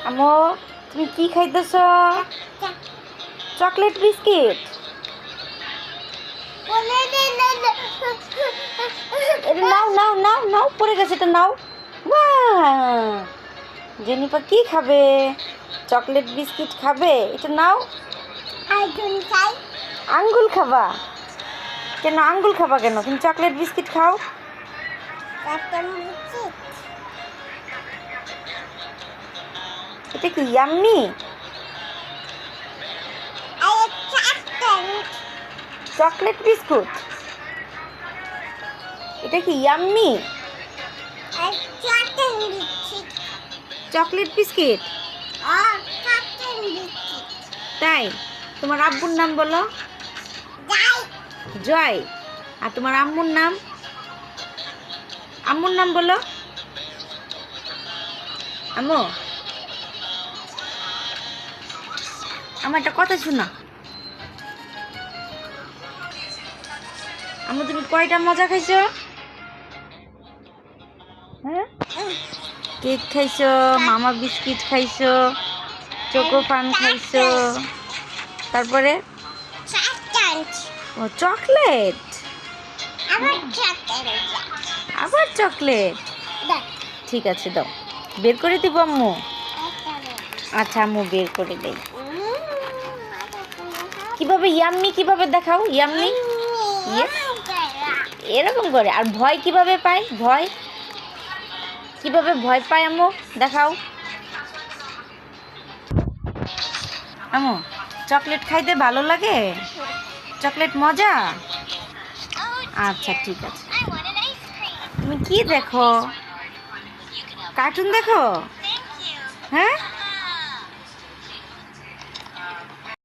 আমো তুমি কি খাইতেছ? Chocolate biscuit. এটা নাও নাও নাও নাও, পড়ে গেছে, এটা নাও। জেনিফা কি খাবে? চকলেট বিস্কিট খাবে, এটা নাও। আঙ্গুল খাবা কেন? আঙ্গুল খাবা কেন? তুমি চকলেট বিস্কিট খাও। এটা কি ইয়াম্মি? চকলেট বিস্কুট, এটা কি ইয়াম্মি? চকলেট বিস্কিট তাই? তোমার আব্বুর নাম বলো। জয়। আর তোমার আম্মুর নাম? আম্মুর নাম বলো। আম্মু, আমার একটা কথা শোনা। আম্মু, তুমি কয়টা মজা খাইছো? হ্যাঁ, কেক খাইছো, মামা বিস্কিট খাইছো, চোকো পান খাইছো, তারপরে ও চকলেট, আবার চকলেট। ঠিক আছে, দাও, বের করে দিব আম্মু। আচ্ছা আম্মু বের করে দেই। কিভাবে ইয়াম্মি, কিভাবে দেখাও ইয়াম্মি। এরকম করে। আর ভয় কিভাবে পায়? ভয় কিভাবে ভয় পায় আম্মু দেখাও। আম্মু, চকলেট খাইতে ভালো লাগে? চকলেট মজা? আচ্ছা ঠিক আছে। তুমি কি দেখো? কার্টুন দেখো? হ্যাঁ।